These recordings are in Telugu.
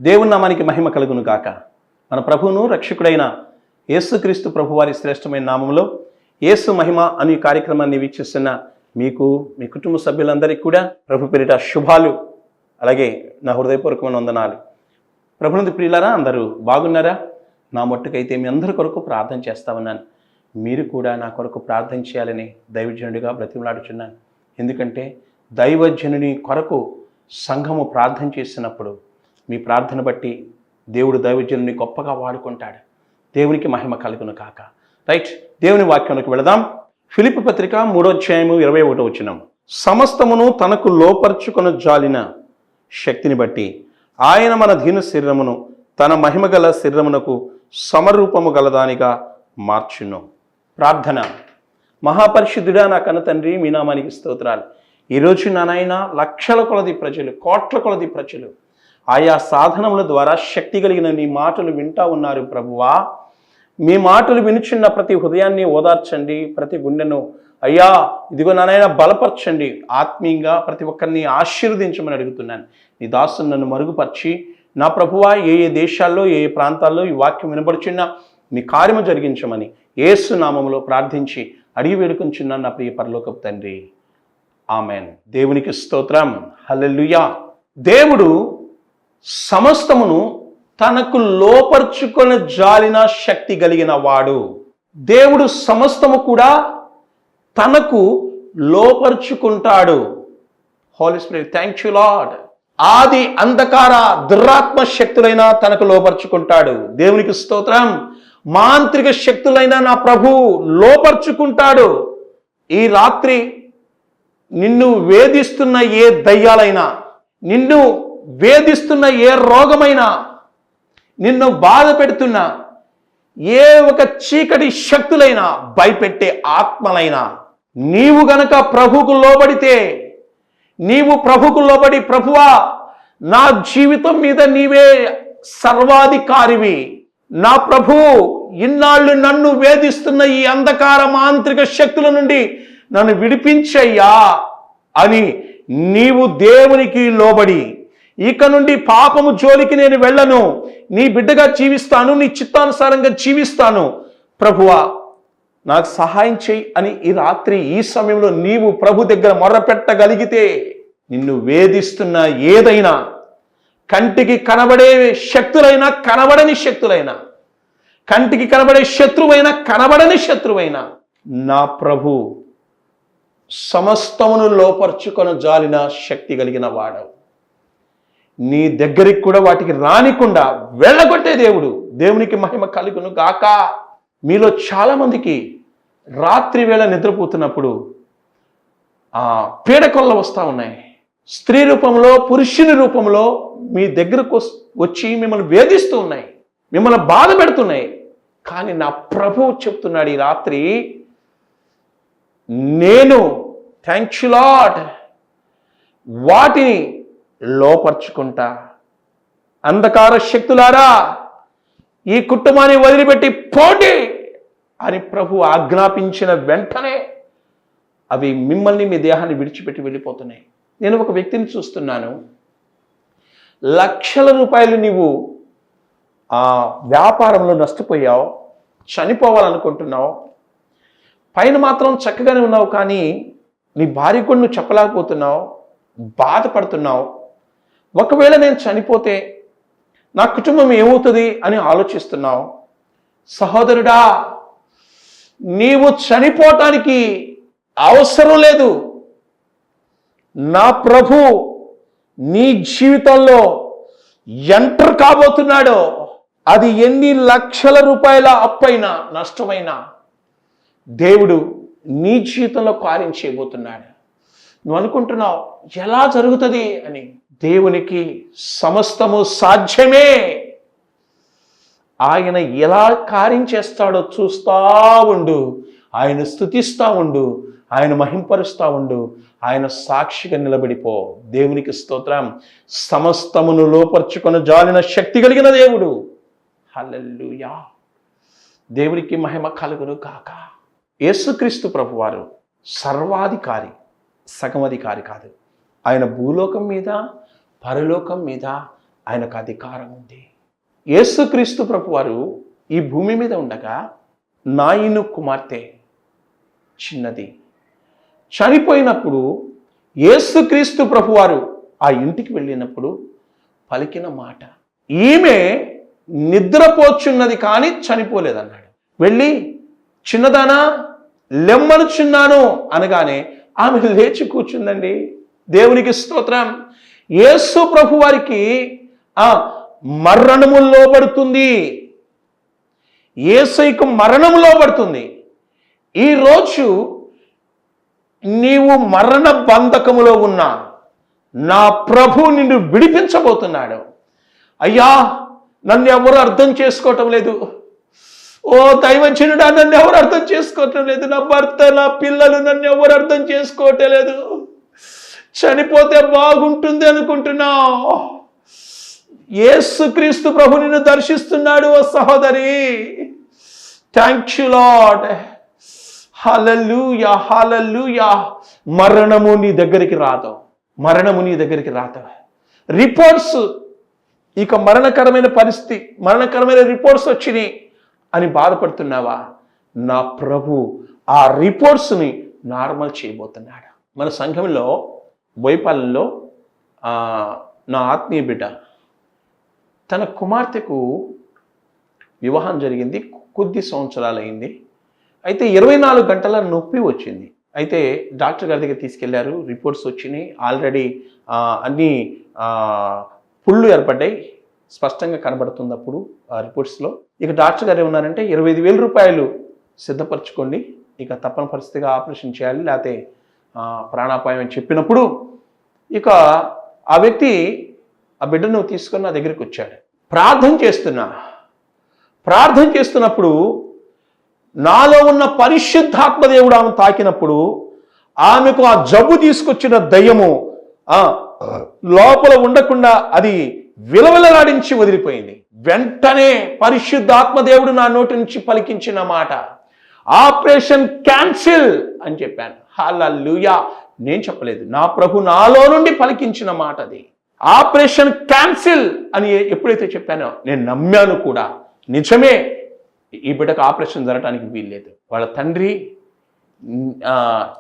దేవుని నామానికి మహిమ కలుగును గాక. మన ప్రభువును రక్షకుడైన యేసుక్రీస్తు ప్రభువారి శ్రేష్టమైన నామంలో యేసు మహిమ అనే కార్యక్రమాన్ని వీక్షిస్తున్న మీకు, మీ కుటుంబ సభ్యులందరికీ కూడా ప్రభు పేరిట శుభాలు, అలాగే నా హృదయపూర్వకమైన వందనాలు. ప్రభునందు ప్రియులారా, అందరూ బాగున్నారా? నా మట్టుకైతే మీ అందరి కొరకు ప్రార్థన చేస్తా ఉన్నాను. మీరు కూడా నా కొరకు ప్రార్థన చేయాలని దైవజనుడిగా బ్రతిమలాడుచున్నాను. ఎందుకంటే దైవజనుని కొరకు సంఘము ప్రార్థన చేసినప్పుడు మీ ప్రార్థన బట్టి దేవుడు దైవజనుని గొప్పగా వాడుకుంటాడు. దేవునికి మహిమ కలుగును కాక. రైట్, దేవుని వాక్యానికి వెళదాం. ఫిలిప్పీ పత్రిక 3:21 సమస్తమును తనకు లోపర్చుకొన జాలిన శక్తిని బట్టి ఆయన మన దీన శరీరమును తన మహిమగల శరీరమునకు సమరూపము గలదానిగా మార్చును. ప్రార్థన. మహాపరిశుద్ధుడా నా కన్న తండ్రి, మీ నామానికి స్తోత్రాలు. ఈరోజు నాయన లక్షల కొలది ప్రజలు, కోట్ల కొలది ప్రజలు ఆయా సాధనముల ద్వారా శక్తి కలిగిన నీ మాటలు వింటా ఉన్నారు ప్రభువా. మీ మాటలు వినుచున్న ప్రతి హృదయాన్ని ఓదార్చండి, ప్రతి గుండెను అయ్యా ఇదిగో నాయన బలపరచండి. ఆత్మీయంగా ప్రతి ఒక్కరిని ఆశీర్వదించమని అడుగుతున్నాను. నీ దాసుని నన్ను మరుగుపరిచి నా ప్రభువా ఏ దేశాల్లో ఏ ప్రాంతాల్లో ఈ వాక్యం వినబడుచున్నా మీ కార్యము జరిగించమని యేసు నామములో ప్రార్థించి అడిగి వేడుకొంచున్నాను నా ప్రియ పరలోకపు తండ్రి. ఆమెన్. దేవునికి స్తోత్రం. హల్లెలూయా. దేవుడు సమస్తమును తనకు లోపర్చుకొన జాలిన శక్తి కలిగిన వాడు. దేవుడు సమస్తము కూడా తనకు లోపర్చుకుంటాడు. Holy spirit, thank you lord. ఆది అంధకార దురాత్మ శక్తులైనా తనకు లోపర్చుకుంటాడు. దేవునికి స్తోత్రం. మాంత్రిక శక్తులైనా నా ప్రభు లోపర్చుకుంటాడు. ఈ రాత్రి నిన్ను వేధిస్తున్న ఏ దయ్యాలైనా, నిన్ను వేధిస్తున్న ఏ రోగమైనా, నిన్ను బాధ పెడుతున్న ఏ ఒక చీకటి శక్తులైనా, భయపెట్టే ఆత్మలైనా, నీవు గనక ప్రభుకు లోబడితే, నీవు ప్రభుకు లోబడి ప్రభువా నా జీవితం మీద నీవే సర్వాధికారివి, నా ప్రభు ఇన్నాళ్ళు నన్ను వేధిస్తున్న ఈ అంధకార మాంత్రిక శక్తుల నుండి నన్ను విడిపించయ్యా అని నీవు దేవునికి లోబడి ఇక నుండి పాపము జోలికి నేను వెళ్ళను, నీ బిడ్డగా జీవిస్తాను, నీ చిత్తానుసారంగా జీవిస్తాను, ప్రభువా నాకు సహాయం చేయి అని ఈ రాత్రి ఈ సమయంలో నీవు ప్రభు దగ్గర మొర్రపెట్టగలిగితే, నిన్ను వేధిస్తున్న ఏదైనా, కంటికి కనబడే శక్తులైనా కనబడని శక్తులైనా, కంటికి కనబడే శత్రువైనా కనబడని శత్రువైనా, నా ప్రభు సమస్తమును లోపర్చుకొన జాలిన శక్తి కలిగిన వాడవు. నీ దగ్గరికి కూడా వాటికి రానికుండా వెళ్ళగొట్టే దేవుడు. దేవునికి మహిమ కలుగును గాక. మీలో చాలామందికి రాత్రి వేళ నిద్రపోతున్నప్పుడు పీడకొల్ల వస్తూ ఉన్నాయి. స్త్రీ రూపంలో, పురుషుని రూపంలో మీ దగ్గరకు వచ్చి మిమ్మల్ని వేధిస్తూ ఉన్నాయి, మిమ్మల్ని బాధ పెడుతున్నాయి. కానీ నా ప్రభువు చెప్తున్నాడు ఈ రాత్రి, నేను థ్యాంక్ యూ లార్డ్ వాటిని లోపర్చుకుంటా. అంధకార శక్తులారా ఈ కుటుంబాన్ని వదిలిపెట్టి పోటీ అని ప్రభు ఆజ్ఞాపించిన వెంటనే అవి మిమ్మల్ని, మీ దేహాన్ని విడిచిపెట్టి వెళ్ళిపోతున్నాయి. నేను ఒక వ్యక్తిని చూస్తున్నాను, లక్షల రూపాయలు నీవు వ్యాపారంలో నష్టపోయావు, చనిపోవాలనుకుంటున్నావు, పైన మాత్రం చక్కగానే ఉన్నావు, కానీ నీ భార్య కూడా నువ్వు చెప్పలేకపోతున్నావు, బాధపడుతున్నావు. ఒకవేళ నేను చనిపోతే నా కుటుంబం ఏమవుతుంది అని ఆలోచిస్తున్నావు. సహోదరుడా, నీవు చనిపోవటానికి అవసరం లేదు. నా ప్రభు నీ జీవితంలో ఎంటర్ కాబోతున్నాడో, అది ఎన్ని లక్షల రూపాయల అప్పైనా, నష్టమైనా దేవుడు నీ జీవితంలో కార్యం చేయబోతున్నాడు. నువ్వు అనుకుంటున్నావు ఎలా జరుగుతుంది అని. దేవునికి సమస్తము సాధ్యమే. ఆయన ఎలా కార్యం చేస్తాడో చూస్తా ఉండు, ఆయన స్తుతిస్తా ఉండు, ఆయన మహింపరుస్తా ఉండు, ఆయన సాక్షిగా నిలబడిపో. దేవునికి స్తోత్రం. సమస్తమును లోపర్చుకొన జాలిన శక్తి కలిగిన దేవుడు. హల్లెలూయా. దేవునికి మహిమ కలుగును కాక. యేసుక్రీస్తు ప్రభువారు సర్వాధికారి, సగమధికారి కాదు. ఆయన భూలోకం మీద, పరలోకం మీద ఆయనకు అధికారం ఉంది. యేసుక్రీస్తు ప్రభువారు ఈ భూమి మీద ఉండగా నాయిను కుమార్తె చిన్నది చనిపోయినప్పుడు యేసుక్రీస్తు ప్రభువారు ఆ ఇంటికి వెళ్ళినప్పుడు పలికిన మాట, ఈమె నిద్రపోచున్నది కానీ చనిపోలేదన్నాడు. వెళ్ళి చిన్నదానా లెమ్మనుచున్నాను అనగానే ఆమె లేచి కూర్చుందండి. దేవునికి స్తోత్రం. యేసు ప్రభు వారికి మరణము లోబడుతుంది, యేసయ్యకు మరణము లోబడుతుంది. ఈరోజు నీవు మరణ బంధకములో ఉన్నా నా ప్రభు నిన్ను విడిపించబోతున్నాడు. అయ్యా, నన్ను ఎవరు అర్థం చేసుకోవటం లేదు, ఓ దైవజనుడా నన్ను ఎవరు అర్థం చేసుకోవటం లేదు, నా భర్త నా పిల్లలు నన్ను ఎవరు అర్థం చేసుకోవటం లేదు, చనిపోతే బాగుంటుంది అనుకుంటున్నా. యేసుక్రీస్తు ప్రభు నిన్ను దర్శిస్తున్నాడు ఓ సహోదరి. Thank you lord. Hallelujah, hallelujah. మరణము నీ దగ్గరికి రాదు, మరణము నీ దగ్గరికి రాదు. రిపోర్ట్స్, ఇక మరణకరమైన పరిస్థితి, మరణకరమైన రిపోర్ట్స్ వచ్చినాయి అని బాధపడుతున్నావా? నా ప్రభు ఆ రిపోర్ట్స్ని నార్మల్ చేయబోతున్నాడు. మన సంఘంలో బోయపాలెంలో నా ఆత్మీయ బిడ్డ తన కుమార్తెకు వివాహం జరిగింది, కొద్ది సంవత్సరాలు అయింది. అయితే 24 గంటల నొప్పి వచ్చింది. అయితే డాక్టర్ గారి దగ్గర తీసుకెళ్లారు, రిపోర్ట్స్ వచ్చినాయి. ఆల్రెడీ అన్నీ పుళ్ళు ఏర్పడ్డాయి, స్పష్టంగా కనబడుతుంది అప్పుడు ఆ రిపోర్ట్స్లో. ఇక డాక్టర్ గారు ఏమన్నారంటే 25,000 రూపాయలు సిద్ధపరచుకోండి, ఇక తప్పని పరిస్థితిగా ఆపరేషన్ చేయాలి, లేకపోతే ప్రాణాపాయం అని చెప్పినప్పుడు ఇక ఆ వ్యక్తి ఆ బిడ్డను తీసుకొని నా దగ్గరికి వచ్చాడు. ప్రార్థన చేస్తున్నప్పుడు నాలో ఉన్న పరిశుద్ధాత్మ దేవుడు ఆమె తాకినప్పుడు ఆమెకు ఆ జబ్బు తీసుకొచ్చిన దయ్యము లోపల ఉండకుండా అది విలవిలలాడించి వదిలిపోయింది. వెంటనే పరిశుద్ధాత్మ దేవుడు నా నోటి నుంచి పలికించిన మాట, ఆపరేషన్ క్యాన్సిల్ అని చెప్పాను. హల్లెలూయా. నేను చెప్పలేదు, నా ప్రభు నాలో నుండి పలికించిన మాట అది. ఆపరేషన్ క్యాన్సిల్ అని ఎప్పుడైతే చెప్పానో నేను నమ్మాను కూడా. నిజమే, ఈ బిడ్డకు ఆపరేషన్ జరగడానికి వీల్లేదు. వాళ్ళ తండ్రి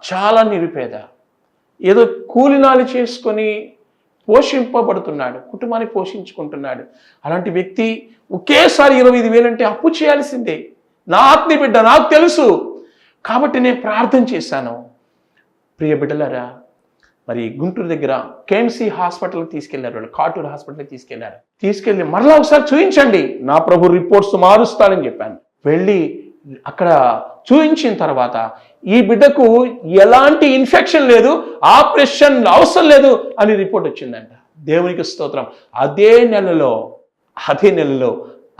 చాలా నిరుపేద, ఏదో కూలినాలి చేసుకొని పోషింపబడుతున్నాడు, కుటుంబాన్ని పోషించుకుంటున్నాడు. అలాంటి వ్యక్తి ఒకేసారి 25,000 అంటే అప్పు చేయాల్సిందే. నా ఆత్మీయ బిడ్డ, నాకు తెలుసు కాబట్టి నేను ప్రార్థన చేశాను. ప్రియ బిడ్డలారా, మరి గుంటూరు దగ్గర కేఎంసీ హాస్పిటల్కి తీసుకెళ్లారు, వాళ్ళు కాటూరు హాస్పిటల్కి తీసుకెళ్ళి మరలా ఒకసారి చూపించండి, నా ప్రభు రిపోర్ట్స్ మారుస్తాడని చెప్పాను. వెళ్ళి అక్కడ చూపించిన తర్వాత ఈ బిడ్డకు ఎలాంటి ఇన్ఫెక్షన్ లేదు, ఆపరేషన్ అవసరం లేదు అని రిపోర్ట్ వచ్చిందంట. దేవునికి స్తోత్రం. అదే నెలలో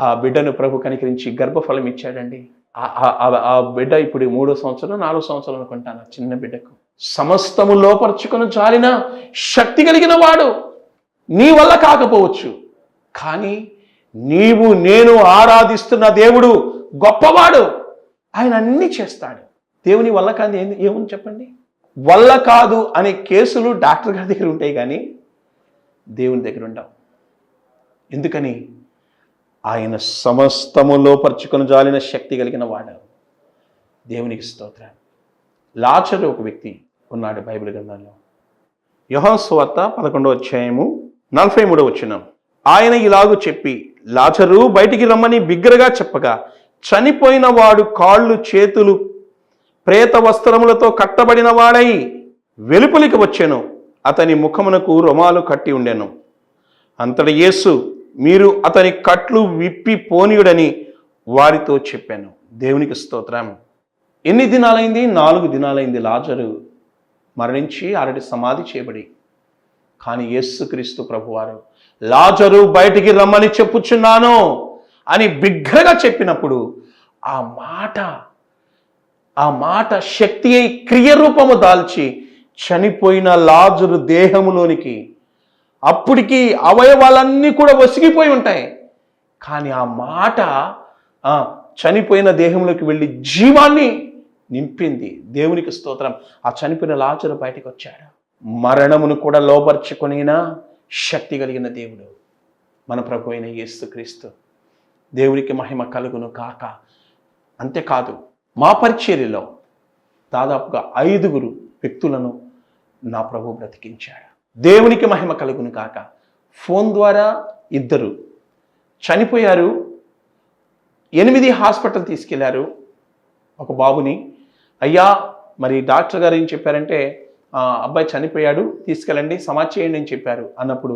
ఆ బిడ్డను ప్రభు కనికరించి గర్భఫలం ఇచ్చాడండి. ఆ బిడ్డ ఇప్పుడు 3వ సంవత్సరం 4వ సంవత్సరం అనుకుంటాను. చిన్న బిడ్డకు సమస్తము లోపరుచుకొని చాలిన శక్తి కలిగిన వాడు. నీ వల్ల కాకపోవచ్చు, కానీ నీవు నేను ఆరాధిస్తున్న దేవుడు గొప్పవాడు, ఆయన అన్నీ చేస్తాడు. దేవుని వల్ల కాదు ఏముంది చెప్పండి? వల్ల కాదు అనే కేసులు డాక్టర్ గారి దగ్గర ఉంటాయి, కానీ దేవుని దగ్గర ఉండవు. ఎందుకని? ఆయన సమస్తము లోపరుచుకొని జాలిన శక్తి కలిగిన వాడు. దేవునికి స్తోత్రం. లాజరు ఒక వ్యక్తి ఉన్నాడు బైబిల్ గ్రంథంలో. యోహాను సువార్త 11వ అధ్యాయము 43వ వచనం. ఆయన ఇలాగూ చెప్పి లాజరు బయటికి రమ్మని బిగ్గరగా చెప్పగా చనిపోయిన వాడు కాళ్ళు చేతులు ప్రేత వస్త్రములతో కట్టబడిన వాడై వెలుపలికి వచ్చెను. అతని ముఖమునకు రుమాలు కట్టి ఉండెను. అంతట యేసు, మీరు అతని కట్లు విప్పి పోనీయుడని వారితో చెప్పాను. దేవునికి స్తోత్రం. ఎన్ని దినాలైంది? 4 దినాలైంది లాజరు మరణించి ఆల్రెడీ సమాధి చేయబడి. కానీ యేసుక్రీస్తు ప్రభువారు లాజరు బయటికి రమ్మని చెప్పుచున్నాను అని బిగ్గరగా చెప్పినప్పుడు ఆ మాట శక్తి అయి క్రియరూపము దాల్చి చనిపోయిన లాజరు దేహములోనికి, అప్పటికి అవయవాలన్నీ కూడా వసిగిపోయి ఉంటాయి, కానీ ఆ మాట చనిపోయిన దేహంలోకి వెళ్ళి జీవాన్ని నింపింది. దేవునికి స్తోత్రం. ఆ చనిపోయిన లాజరు బయటికి వచ్చాడు. మరణమును కూడా లోపర్చుకొనిన శక్తి కలిగిన దేవుడు. మన ప్రభు అయిన యేసుక్రీస్తు. దేవునికి మహిమ కలుగును కాక. అంతేకాదు, మా పరిచర్యలో దాదాపుగా 5 వ్యక్తులను నా ప్రభు బ్రతికించాడు. దేవునికి మహిమ కలుగును కాక. ఫోన్ ద్వారా 2 చనిపోయారు. 8 హాస్పిటల్ తీసుకెళ్లారు ఒక బాబుని. అయ్యా, మరి డాక్టర్ గారు ఏం చెప్పారంటే, అబ్బాయి చనిపోయాడు, తీసుకెళ్ళండి, సమాధి చేయండి అని చెప్పారు. అన్నప్పుడు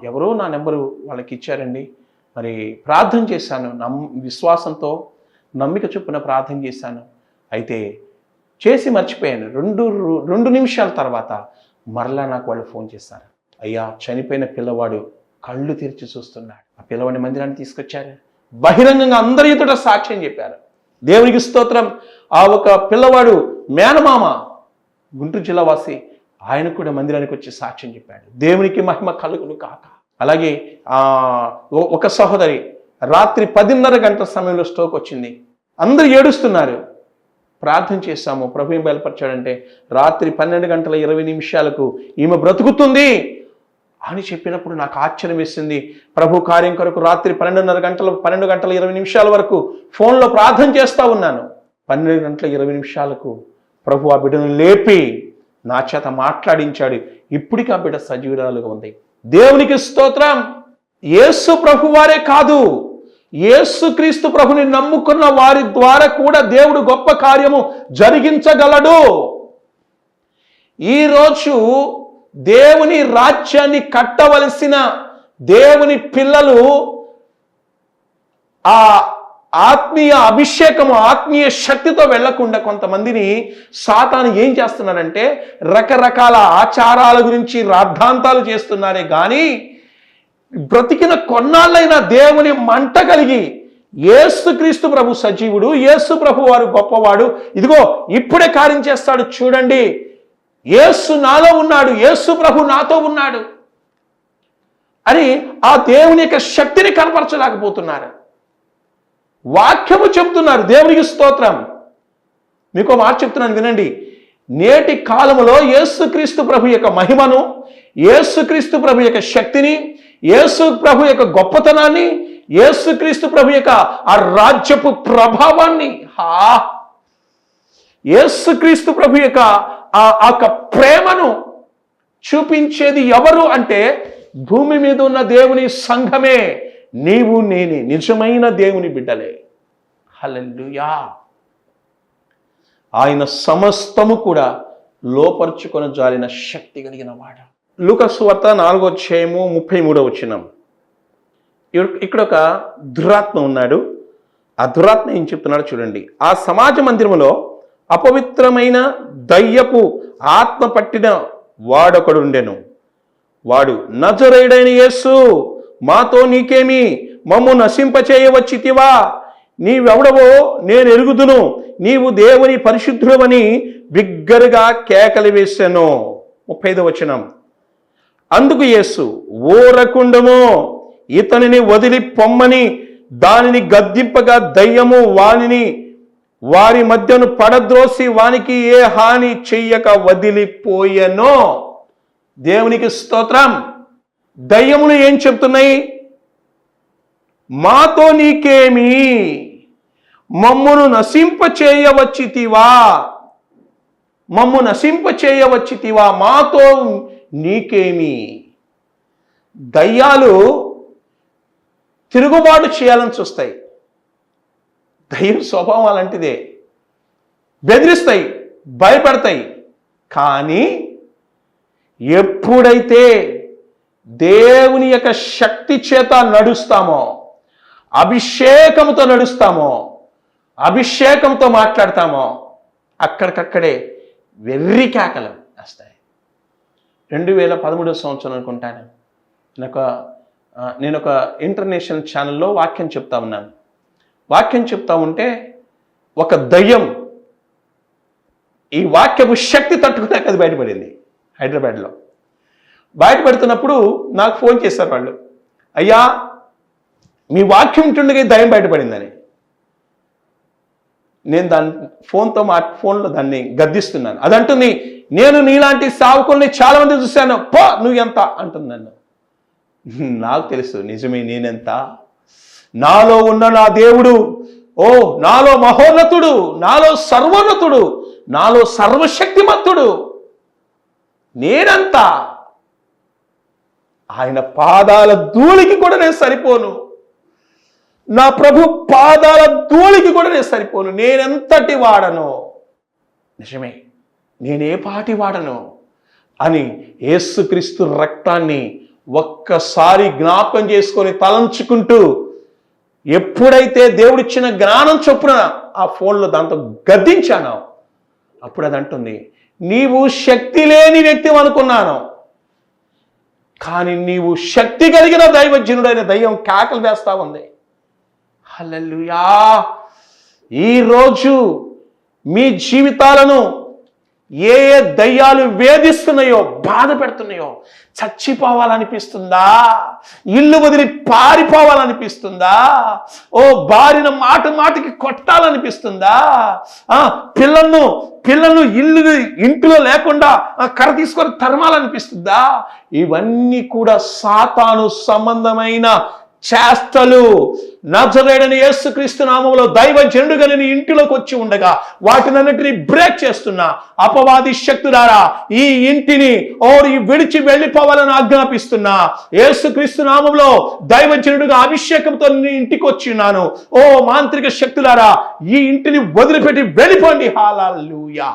ఎవరో నా నెంబరు వాళ్ళకి ఇచ్చారండి. మరి ప్రార్థన చేశాను, విశ్వాసంతో నమ్మిక చొప్పున ప్రార్థన చేశాను. అయితే చేసి మర్చిపోయాను. 2 నిమిషాల తర్వాత మరలా నాకు వాళ్ళు ఫోన్ చేశారు. అయ్యా, చనిపోయిన పిల్లవాడు కళ్ళు తెరిచి చూస్తున్నాడు. ఆ పిల్లవాడిని మందిరాన్ని తీసుకొచ్చారు. బహిరంగంగా అందరి ఎదుట సాక్ష్యం చెప్పారు. దేవునికి స్తోత్రం. ఆ ఒక పిల్లవాడు మేనమామ, గుంటూరు జిల్లా వాసి, ఆయన కూడా మందిరానికి వచ్చి సాక్ష్యం చెప్పాడు. దేవునికి మహిమ కలుగును కాక. అలాగే ఒక సహోదరి రాత్రి 10:30 గంటల సమయంలో స్ట్రోక్ వచ్చింది. అందరూ ఏడుస్తున్నారు. ప్రార్థన చేశాము. ప్రభు ఏం బయలుపరిచాడంటే, రాత్రి 12:20 ఈమె బ్రతుకుతుంది అని చెప్పినప్పుడు నాకు ఆశ్చర్యం వేసింది. ప్రభు కార్యం కొరకు రాత్రి 12:20 వరకు ఫోన్లో ప్రార్థన చేస్తూ ఉన్నాను. 12:20 ప్రభు ఆ బిడ్డను లేపి నా చేత మాట్లాడించాడు. ఇప్పటికీ ఆ బిడ్డ సజీవురాలుగా ఉంది. దేవునికి స్తోత్రం. యేసు ప్రభు వారే కాదు, యేసుక్రీస్తు ప్రభుని నమ్ముకున్న వారి ద్వారా కూడా దేవుడు గొప్ప కార్యము జరిగించగలడు. ఈరోజు దేవుని రాజ్యాన్ని కట్టవలసిన దేవుని పిల్లలు ఆ ఆత్మీయ అభిషేకము, ఆత్మీయ శక్తితో వెళ్లకుండా కొంతమందిని సాతాను ఏం చేస్తున్నారంటే, రకరకాల ఆచారాల గురించి రాద్ధాంతాలు చేస్తున్నారే కానీ బ్రతికిన కొన్నాళ్ళైనా దేవుని మంట కలిగి, యేసుక్రీస్తు ప్రభు సజీవుడు, యేసు ప్రభు వారు గొప్పవాడు, ఇదిగో ఇప్పుడే కార్యం చేస్తాడు చూడండి, యేసు నాలో ఉన్నాడు, యేసు ప్రభు నాతో ఉన్నాడు అని ఆ దేవుని యొక్క శక్తిని కనపరచలేకపోతున్నారు. వాక్యము చెప్తున్నారు. దేవునికి స్తోత్రం. మీకు మాట చెప్తున్నాను వినండి. నేటి కాలములో యేసుక్రీస్తు ప్రభు యొక్క మహిమను, యేసుక్రీస్తు ప్రభు యొక్క శక్తిని, యేసు ప్రభు యొక్క గొప్పతనాన్ని, యేసుక్రీస్తు ప్రభు యొక్క ఆ రాజ్యపు ప్రభావాన్ని, యేసుక్రీస్తు ప్రభు యొక్క ఆ ప్రేమను చూపించేది ఎవరు అంటే భూమి మీద ఉన్న దేవుని సంఘమే. నీవు నేనే నిజమైన దేవుని బిడ్డలే. హల్లెలూయా. ఆయన సమస్తము కూడా లోపరుచుకొని జారిన శక్తి కలిగిన వాడు. లూకా సువార్త 4:33 ఇక్కడ ఒక దురాత్మ ఉన్నాడు. ఆ దురాత్మ ఏం చెప్తున్నాడు చూడండి. ఆ సమాజ మందిరములో అపవిత్రమైన దయ్యపు ఆత్మ పట్టిన వాడొకడు ఉండెను. వాడు, నజరేయుడైన యేసు, మాతో నీకేమి, మమ్ము నశింపచేయవచ్చితివా? నీవెవడవో నేను ఎరుగుదును, నీవు దేవుని పరిశుద్ధుడవని బిగ్గరగా కేకలు వేశాను. 35 అందుకు యేసు, ఊరకుండము, ఇతనిని వదిలి పొమ్మని దానిని గద్దింపగా దయ్యము వారి మధ్యను పడద్రోసి వానికి ఏ హాని చెయ్యక వదిలిపోయెనో. దేవునికి స్తోత్రం. దయ్యములు ఏం చెప్తున్నాయి? మాతో నీకేమి, మమ్మును నశింపచేయవచ్చితివా, మమ్ము నశింపచేయవచ్చితివా, మాతో నీకేమి. దయ్యాలు తిరుగుబాటు చేయాలని చూస్తాయి. దయ్యం స్వభావం అలాంటిదే. బెదిరిస్తాయి, భయపడతాయి. కానీ ఎప్పుడైతే దేవుని యొక్క శక్తి చేత నడుస్తామో, అభిషేకంతో నడుస్తామో, అభిషేకంతో మాట్లాడతామో, అక్కడికక్కడే వెర్రి కేకలు వస్తాయి. 2013 అనుకుంటాను, నేను ఒక ఇంటర్నేషనల్ ఛానల్లో వాక్యం చెప్తా ఉన్నాను. వాక్యం చెప్తా ఉంటే ఒక దయ్యం ఈ వాక్యపు శక్తి తట్టుకున్నాక అది బయటపడింది. హైదరాబాద్లో బయటపడుతున్నప్పుడు నాకు ఫోన్ చేశారు వాళ్ళు, అయ్యా మీ వాక్యం ఉంటుండగా దయ్యం బయటపడిందని. నేను ఫోన్లో దాన్ని గద్దిస్తున్నాను. అదంటుంది, నేను నీలాంటి సావుకుల్ని చాలా మంది చూశాను, పో నువ్వు ఎంత అంటుంది నన్ను. నాకు తెలుసు నిజమే నేనెంత, నాలో ఉన్న నా దేవుడు నాలో మహోన్నతుడు, నాలో సర్వోన్నతుడు, నాలో సర్వశక్తిమంతుడు, నేనంతా. ఆయన పాదాల ధూళికి కూడా నేను సరిపోను. నా ప్రభు పాదాల ధూళికి కూడా నేను సరిపోను. నేనెంతటి వాడను, నిజమే నేనే పాటి వాడను అని యేసుక్రీస్తు రక్తాన్ని ఒక్కసారి జ్ఞాపకం చేసుకొని తలంచుకుంటూ, ఎప్పుడైతే దేవుడిచ్చిన జ్ఞానం చొప్పున ఆ ఫోన్లో దాంతో గద్దించాను, అప్పుడు అది అంటుంది, నీవు శక్తి లేని వ్యక్తి అనుకున్నాను, కానీ నీవు శక్తి కలిగిన దైవజనుడైన దయ్యం కేకలు వేస్తా ఉంది. హల్లెలూయా. ఈరోజు మీ జీవితాలను ఏ ఏ దయ్యాలు వేధిస్తున్నాయో, బాధ పెడుతున్నాయో, చచ్చిపోవాలనిపిస్తుందా? ఇల్లు వదిలి పారిపోవాలనిపిస్తుందా? భార్యను మాటికి కొట్టాలనిపిస్తుందా? పిల్లలను ఇంటిలో లేకుండా కర్ర తీసుకొని తరమాలనిపిస్తుందా? ఇవన్నీ కూడా సాతాను సంబంధమైన చేష్టలు. నజరేయుడైన యేసుక్రీస్తు నామములో దైవజనుడుగా నేను ఇంటిలోకి వచ్చి ఉండగా వాటినన్నిటిని బ్రేక్ చేస్తున్నా. అపవాది శక్తులారా, ఈ ఇంటిని విడిచి వెళ్ళిపోవాలని ఆజ్ఞాపిస్తున్నా. యేసుక్రీస్తు నామములో దైవజనుడుగా అభిషేకంతో నేను ఇంటికి వచ్చిన్నాను. మాంత్రిక శక్తులారా, ఈ ఇంటిని వదిలిపెట్టి వెళ్ళిపోండి. హల్లెలూయా.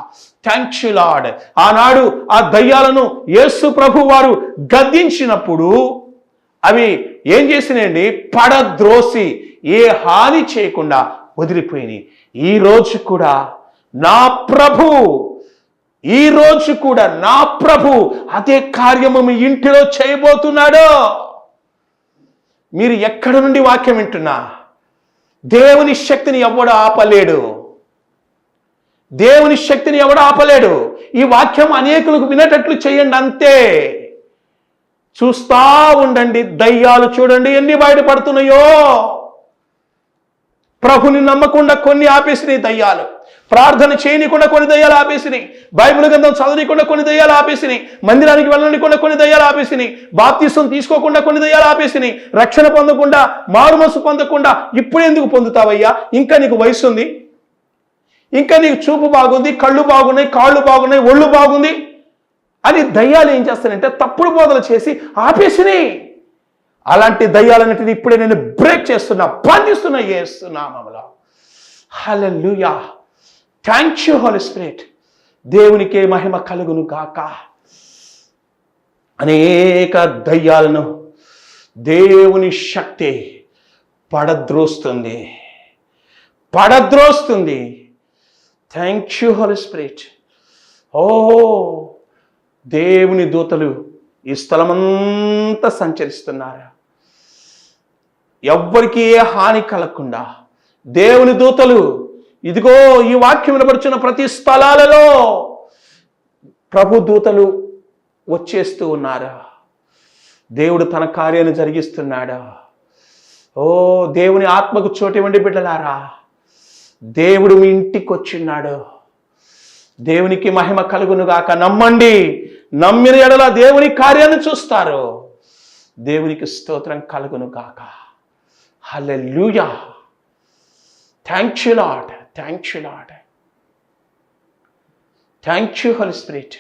Thank you lord. ఆనాడు ఆ దయ్యాలను యేసు ప్రభు వారు గద్దించినప్పుడు అవి ఏం చేసినాయండి? పడద్రోసి ఏ హాని చేయకుండా వదిలిపోయినాయి. ఈరోజు కూడా నా ప్రభు అదే కార్యము మీ ఇంటిలో చేయబోతున్నాడు. మీరు ఎక్కడి నుండి వాక్యం వింటున్నా, దేవుని శక్తిని ఎవడు ఆపలేడు. దేవుని శక్తిని ఎవడు ఆపలేడు. ఈ వాక్యం అనేకులకు వినేటట్లు చేయండి, అంతే. చూస్తా ఉండండి. దయ్యాలు చూడండి ఎన్ని బయటపడుతున్నాయో. ప్రభుని నమ్మకుండా కొన్ని ఆపేసినాయి దయ్యాలు. ప్రార్థన చేయనికుండా కొన్ని దయ్యాలు ఆపేసినాయి. బైబిల్ గ్రంథం చదవనికుండా కొన్ని దయ్యాలు ఆపేసినాయి. మందిరానికి వెళ్ళనికుండా కొన్ని దయ్యాలు ఆపేసినాయి. బాప్తిసం తీసుకోకుండా కొన్ని దయ్యాలు ఆపేసినాయి. రక్షణ పొందకుండా, మారుమనసు పొందకుండా ఇప్పుడు ఎందుకు పొందుతావయ్యా? ఇంకా నీకు వయసు ఉంది, ఇంకా నీకు చూపు బాగుంది, కళ్ళు బాగున్నాయి, కాళ్ళు బాగున్నాయి, ఒళ్ళు బాగుంది అని దయ్యాలు ఏం చేస్తానంటే తప్పుడు బోధలు చేసి ఆపేసినాయి. అలాంటి దయ్యాలన్నిటిని ఇప్పుడే నేను బ్రేక్ చేస్తున్నా, బంధిస్తున్నా యేసు నామములో. Hallelujah. Thank you holy spirit. దేవునికే మహిమ కలుగును గాక. అనేక దయ్యాలను దేవుని శక్తి పడద్రోస్తుంది. Thank you holy spirit. దేవుని దూతలు ఈ స్థలమంతా సంచరిస్తున్నారు. ఎవ్వరికి ఏ హాని కలగకుండా దేవుని దూతలు ఇదిగో ఈ వాక్యం వినబడుచున్న ప్రతి స్థలాలలో ప్రభు దూతలు వచ్చేస్తూ ఉన్నారు. దేవుడు తన కార్యాన్ని జరిగిస్తున్నాడు. దేవుని ఆత్మకు చోటు ఇవ్వండి బిడ్డలారా. దేవుడు మీ ఇంటికి వచ్చిన్నాడు. దేవునికి మహిమ కలుగును గాక. నమ్మండి. నమ్మిన ఎడల దేవుని కార్యాన్ని చూస్తారు. దేవునికి స్తోత్రం కలుగును గాక. Hallelujah. Thank you lord. Thank you holy spirit.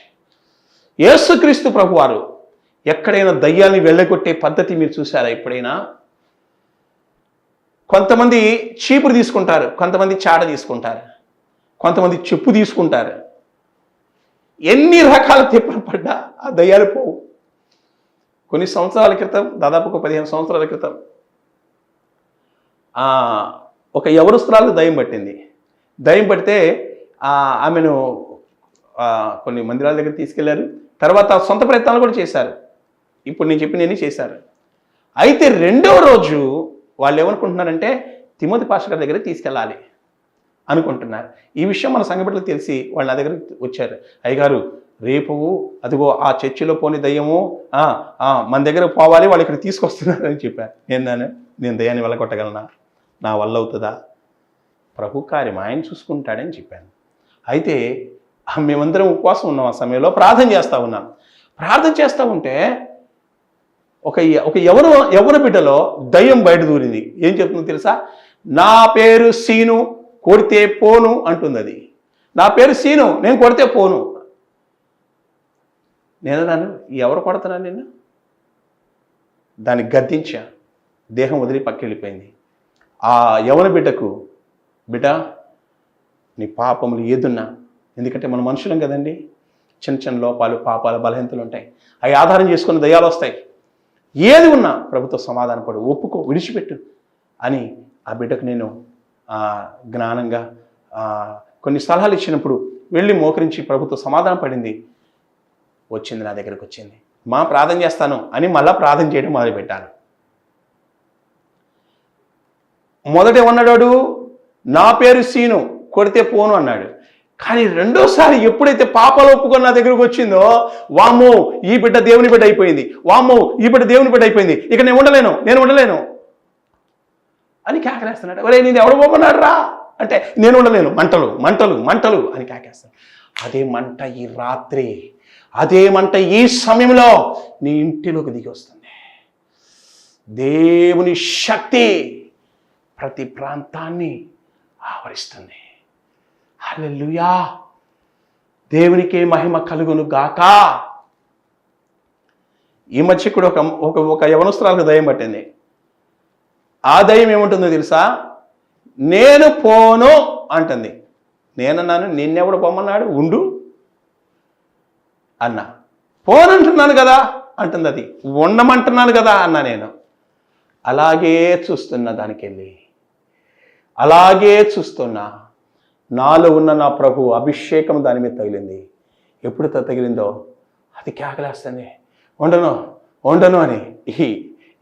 Yesukreestu ప్రభు వారు ఎక్కడైనా దయ్యాన్ని వెళ్ళగొట్టే పద్ధతి మీరు చూసారా ఎప్పుడైనా? కొంతమంది చీపురు తీసుకుంటారు, కొంతమంది చాట తీసుకుంటారు, కొంతమంది చెప్పు తీసుకుంటారు. ఎన్ని రకాల తిప్పలు పడ్డా ఆ దయ్యాలు పోవు. కొన్ని సంవత్సరాల క్రితం, దాదాపు ఒక 15 సంవత్సరాల క్రితం ఒక యవనస్తురాలకు దయ్యం పట్టింది. దయ్యం పడితే ఆమెను కొన్ని మందిరాల దగ్గర తీసుకెళ్లారు. తర్వాత సొంత ప్రయత్నాలు కూడా చేశారు. ఇప్పుడు నేను చెప్పినవన్నీ చేశారు. అయితే రెండవ రోజు వాళ్ళు ఏమనుకుంటున్నారంటే తిమోతి పాస్టర్ గారి దగ్గర తీసుకెళ్ళాలి అనుకుంటున్నారు. ఈ విషయం మన సంఘ బిడ్డలకు తెలిసి వాళ్ళ నా దగ్గర వచ్చారు. అయ్యగారు, రేపు అదిగో ఆ చర్చిలో పోని దయ్యము మన దగ్గర పోవాలి, వాళ్ళు ఇక్కడ తీసుకొస్తున్నారు అని చెప్పారు. నేను దయ్యాన్ని వెళ్ళగొట్టగలనా? నా వల్ల అవుతుందా? ప్రభు కార్యం ఆయన చూసుకుంటాడని చెప్పాను. అయితే మేమందరం ఉపవాసం ఉన్నాం. ఆ సమయంలో ప్రార్థన చేస్తూ ఉంటే ఒక ఒక యవన బిడ్డలో దయ్యం బయట దూరింది. ఏం చెప్తుందో తెలుసా? నా పేరు సీను, కొడితే పోను అంటుంది. అది నా పేరు సీను, నేను కొడితే పోను. నన్ను ఎవరు కొడుతున్నాను నిన్ను? దాన్ని గద్దించా, దేహం వదిలి పక్కెళ్ళిపోయింది. ఆ యవన బిడ్డకు, బిడ్డ నీ పాపములు ఏదున్నా, ఎందుకంటే మన మనుషులం కదండి, చిన్న చిన్న లోపాలు, పాపాలు, బలహీనతలు ఉంటాయి. అవి ఆధారం చేసుకుని దయ్యాలు వస్తాయి. ఏది ఉన్నా ప్రభుత్వ సమాధానపడు, ఒప్పుకో, విడిచిపెట్టు అని ఆ బిడ్డకు నేను జ్ఞానంగా కొన్ని సలహాలు ఇచ్చినప్పుడు వెళ్ళి మోకరించి ప్రభుత్వ సమాధానం పడింది. వచ్చింది, నా దగ్గరకు వచ్చింది. మా ప్రార్థన చేస్తాను అని మళ్ళీ ప్రార్థన చేయడం మొదలుపెట్టాను. మొదట ఏమన్నాడు? నా పేరు సీను, కొడితే పోను అన్నాడు. కానీ రెండోసారి ఎప్పుడైతే పాపాలు ఒప్పుకొని నా దగ్గరకు వచ్చిందో, వామ్మో ఈ బిడ్డ దేవుని బిడ్డ అయిపోయింది, వామ్మో ఈ బిడ్డ దేవుని బిడ్డ అయిపోయింది, ఇక నేను ఉండలేను అని కేకలేస్తున్నాడు. ఒరే నేను ఎవడు పోమన్నాడు రా అంటే, నేను ఉండలేను, మంటలు మంటలు మంటలు అని కేకేస్తాను. అదే మంట ఈ రాత్రి, అదే మంట ఈ సమయంలో నీ ఇంటిలోకి దిగి వస్తుంది. దేవుని శక్తి ప్రతి ప్రాంతాన్ని ఆవరిస్తుంది. హల్లెలూయా, దేవునికే మహిమ కలుగును గాక. ఈ మధ్య కూడా ఒక యవనస్తురాలకు దయ్యం పట్టింది. ఆ దయ్యం ఏముంటుందో తెలుసా? నేను పోను అంటుంది. నేనన్నాను, నిన్నెవడు పొమ్మన్నాడు, ఉండు అన్నా. పోనంటున్నాను కదా అంటుంది. అది ఉండమంటున్నాను కదా అన్నా. నేను అలాగే చూస్తున్నా, దానికి వెళ్ళి అలాగే చూస్తున్నా. నాలో ఉన్న నా ప్రభు అభిషేకం దాని మీద తగిలింది. ఎప్పుడు తగిలిందో అది కేకలేస్తుంది, ఉండను అని.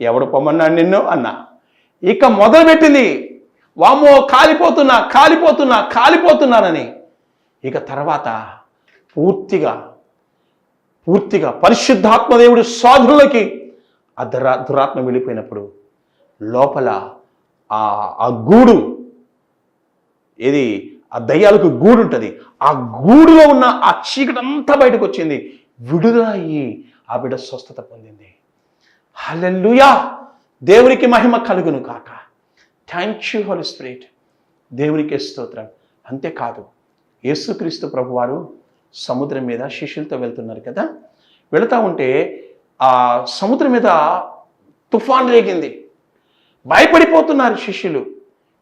ఎవడు పొమ్మన్నాడు నిన్ను అన్నా. ఇక మొదలుపెట్టింది, వామ్మో కాలిపోతున్నానని. ఇక తర్వాత పూర్తిగా పరిశుద్ధాత్మదేవుడు సాధువులకి ఆ దురాత్మ వెళ్ళిపోయినప్పుడు లోపల ఆ గూడు, ఏది ఆ దయ్యాలకు గూడు ఉంటుంది, ఆ గూడులో ఉన్న ఆ చీకటంతా బయటకు వచ్చింది. విడుదల అయ్యి ఆ బిడ్డ స్వస్థత పొందింది. హల్లెలూయా, దేవునికి మహిమ కలుగును కాక. థ్యాంక్ యూ హోలీ స్పిరిట్, దేవునికి స్తోత్రం. అంతేకాదు, యేసుక్రీస్తు ప్రభువారు సముద్రం మీద శిష్యులతో వెళ్తున్నారు కదా. వెళుతూ ఉంటే ఆ సముద్రం మీద తుఫాన్ రేగింది. భయపడిపోతున్నారు శిష్యులు.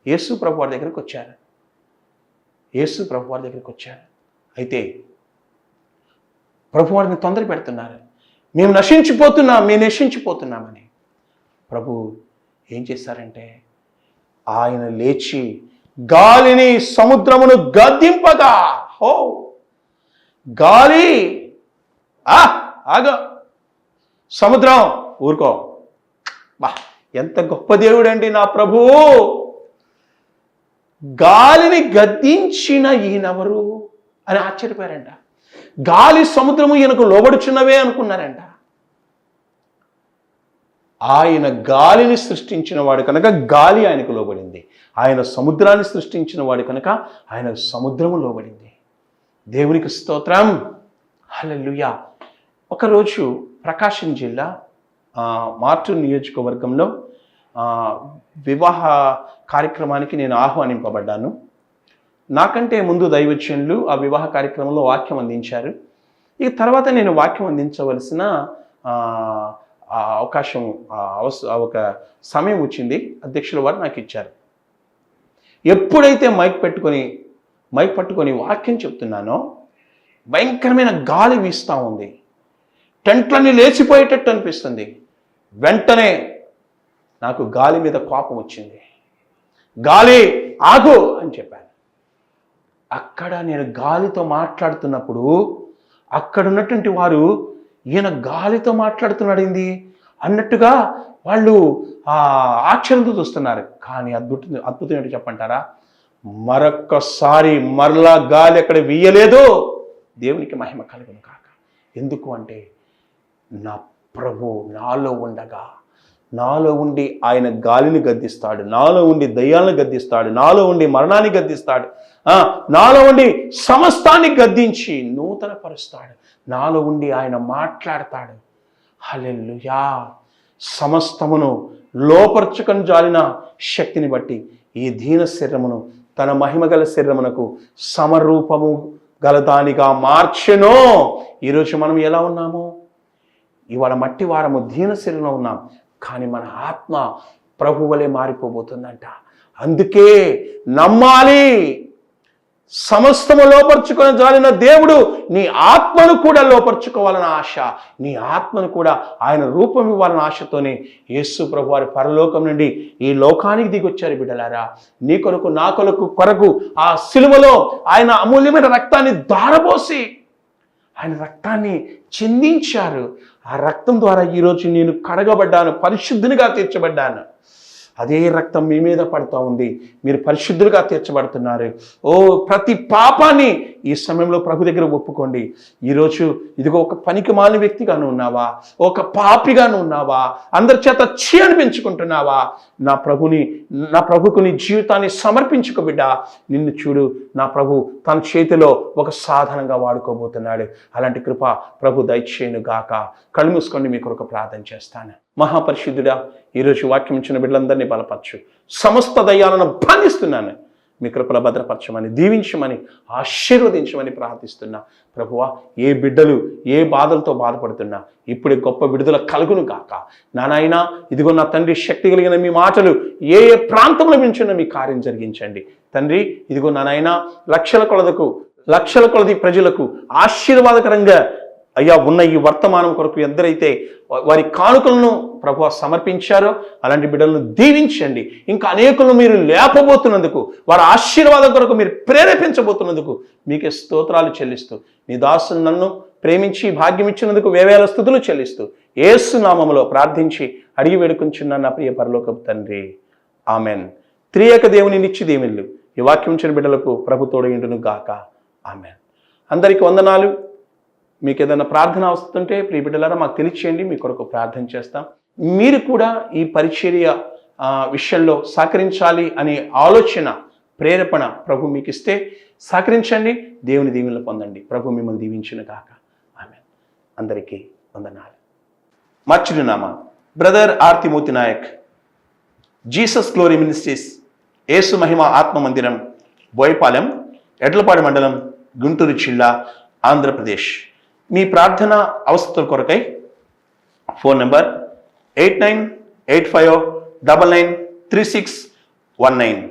యేసు ప్రభువారి దగ్గరికి వచ్చారు. అయితే ప్రభువారిని తొందర పెడుతున్నారు. మేము నశించిపోతున్నామని. ప్రభు ఏం చేశారంటే, ఆయన లేచి గాలిని సముద్రమును గద్దింపగా, గాలి ఆగ, సముద్రం ఊరుకో. బా, ఎంత గొప్ప దేవుడండి నా ప్రభు. గాలిని గద్దించిన ఈయనెవరు అని ఆశ్చర్యపోయారంట. గాలి సముద్రము ఈయనకు లోబడుచున్నవే అనుకున్నారంట. ఆయన గాలిని సృష్టించిన వాడు కనుక గాలి ఆయనకు లోబడింది. ఆయన సముద్రాన్ని సృష్టించిన వాడు కనుక ఆయన సముద్రము లోబడింది. దేవునికి స్తోత్రం. హల్లెలూయా. ఒకరోజు ప్రకాశం జిల్లా మార్టూర్ నియోజకవర్గంలో వివాహ కార్యక్రమానికి నేను ఆహ్వానింపబడ్డాను. నాకంటే ముందు దైవజనులు ఆ వివాహ కార్యక్రమంలో వాక్యం అందించారు. ఈ తర్వాత నేను వాక్యం అందించవలసిన అవకాశం, ఒక సమయం వచ్చింది. అధ్యక్షుల వారు నాకు ఇచ్చారు. ఎప్పుడైతే మైక్ పట్టుకొని వాక్యం చెప్తున్నానో భయంకరమైన గాలి వీస్తూ ఉంది. టెంట్లన్నీ లేచిపోయేటట్టు అనిపిస్తుంది. వెంటనే నాకు గాలి మీద కోపం వచ్చింది. గాలి ఆగు అని చెప్పాను. అక్కడ నేను గాలితో మాట్లాడుతున్నప్పుడు అక్కడ ఉన్నటువంటి వారు, ఈయన గాలితో మాట్లాడుతున్నాడు అన్నట్టుగా వాళ్ళు ఆశ్చర్యంతో చూస్తున్నారు. కానీ అద్భుతం ఏంటో చెప్పంటారా? మరొక్కసారి మరలా గాలి అక్కడ వీయలేదు. దేవునికి మహిమ కలుగును కాక. ఎందుకు అంటే, నా ప్రభు నాలో ఉండగా, నాలో ఉండి ఆయన గాలిని గద్దిస్తాడు, నాలో ఉండి దయ్యాలను గద్దిస్తాడు, నాలో ఉండి మరణాన్ని గద్దిస్తాడు, నాలో ఉండి సమస్తాన్ని గద్దించి నూతన పరుస్తాడు. నాలో ఉండి ఆయన మాట్లాడతాడు. హల్లెలూయా. సమస్తమును లోపరుచుకొని జాలిన శక్తిని బట్టి ఈ దీన శరీరమును తన మహిమగల శరీరమునకు సమరూపము గలదానిగా మార్చెను. ఈరోజు మనం ఎలా ఉన్నాము? ఇవాళ మట్టి వారము, దీన శరీరంలో ఉన్నాం, కానీ మన ఆత్మ ప్రభు వలె మారిపోబోతుందంట. అందుకే నమ్మాలి. సమస్తము లోపరుచుకొని జాలిన దేవుడు నీ ఆత్మను కూడా లోపరుచుకోవాలని ఆశ, నీ ఆత్మను కూడా ఆయన రూపం ఇవ్వాలని ఆశతోనే యేసు ప్రభు వారి పరలోకం నుండి ఈ లోకానికి దిగొచ్చారు. బిడ్డలారా, నీ కొరకు నా కొరకు ఆ సిలువలో ఆయన అమూల్యమైన రక్తాన్ని ధారపోసి ఆయన రక్తాన్ని చిందించారు. ఆ రక్తం ద్వారా ఈరోజు నేను కడగబడ్డాను, పరిశుద్ధునిగా తీర్చబడ్డాను. అదే రక్తం మీ మీద పడుతూ ఉంది, మీరు పరిశుద్ధులుగా తీర్చబడుతున్నారు. ప్రతి పాపాన్ని ఈ సమయంలో ప్రభు దగ్గర ఒప్పుకోండి. ఈరోజు ఇదిగో ఒక పనికి మాలిన వ్యక్తిగాను ఉన్నావా, ఒక పాపిగాను ఉన్నావా, అందరి చేత అనిపించుకుంటున్నావా? నా ప్రభుకు నీ జీవితాన్ని సమర్పించుకో బిడ్డ. నిన్ను చూడు, నా ప్రభు తన చేతిలో ఒక సాధనంగా వాడుకోబోతున్నాడు. అలాంటి కృప ప్రభు దయచేయును గాక. కళ్ళు మూసుకోండి, మీ కొరకు ప్రార్థన చేస్తాను. మహాపరిశుద్ధుడా, ఈరోజు వాక్యం ఇచ్చిన బిడ్డలందరినీ బలపరచు. సమస్త దయ్యాలను బంధిస్తున్నాను. మీ కృపలో భద్రపరచమని, దీవించమని, ఆశీర్వదించమని ప్రార్థిస్తున్నా. ప్రభువా, ఏ బిడ్డలు ఏ బాధలతో బాధపడుతున్నా ఇప్పుడే గొప్ప విడుదల కలుగును గాక. నాయనా, ఇదిగో నా తండ్రి, శక్తి కలిగిన మీ మాటలు ఏ ప్రాంతంలో మించున్న మీ కార్యం జరిగించండి తండ్రి. ఇదిగో నాయనా, లక్షల కొలది ప్రజలకు ఆశీర్వాదకరంగా అయ్యా ఉన్న ఈ వర్తమానం కొరకు ఎందరైతే వారి కానుకలను ప్రభువా సమర్పించారో అలాంటి బిడ్డలను దీవించండి. ఇంకా అనేకులను మీరు లేపబోతున్నందుకు, వారి ఆశీర్వాదం కొరకు మీరు ప్రేరేపించబోతున్నందుకు మీకే స్తోత్రాలు చెల్లిస్తూ, నీ దాసును నన్ను ప్రేమించి భాగ్యం ఇచ్చినందుకు వేవేల స్తుతులు చెల్లిస్తూ యేసు నామములో ప్రార్థించి అడిగి వేడుకుంటున్నాను నా ప్రియ పరలోకపు తండ్రి. ఆమెన్. త్రియేక దేవుని నిత్య దీవెనలు ఈ వాక్యం ఇచ్చిన బిడ్డలకు ప్రభు తోడయుండును గాక. ఆమెన్. అందరికీ వందనాలు. మీకు ఏదైనా ప్రార్థన వస్తుంటే ప్రియ బిడ్డలారా మాకు తెలియచేయండి, మీ కొరకు ప్రార్థన చేస్తాం. మీరు కూడా ఈ పరిచర్య విషయంలో సహకరించాలి అనే ఆలోచన, ప్రేరేపణ ప్రభు మీకు ఇస్తే సహకరించండి, దేవుని దీవెనలు పొందండి. ప్రభు మిమ్మల్ని దీవించును గాక. ఆమెన్. అందరికీ వందనాలు. మా చిరునామా brother R Timothy Naik, Jesus glory ministries, Yesu మహిమ ఆత్మ మందిరం, బోయపాలెం, ఎడ్లపాడు మండలం, గుంటూరు జిల్లా, ఆంధ్రప్రదేశ్. మీ ప్రార్థన అవసరాల కొరకై ఫోన్ నెంబర్ 8985993619.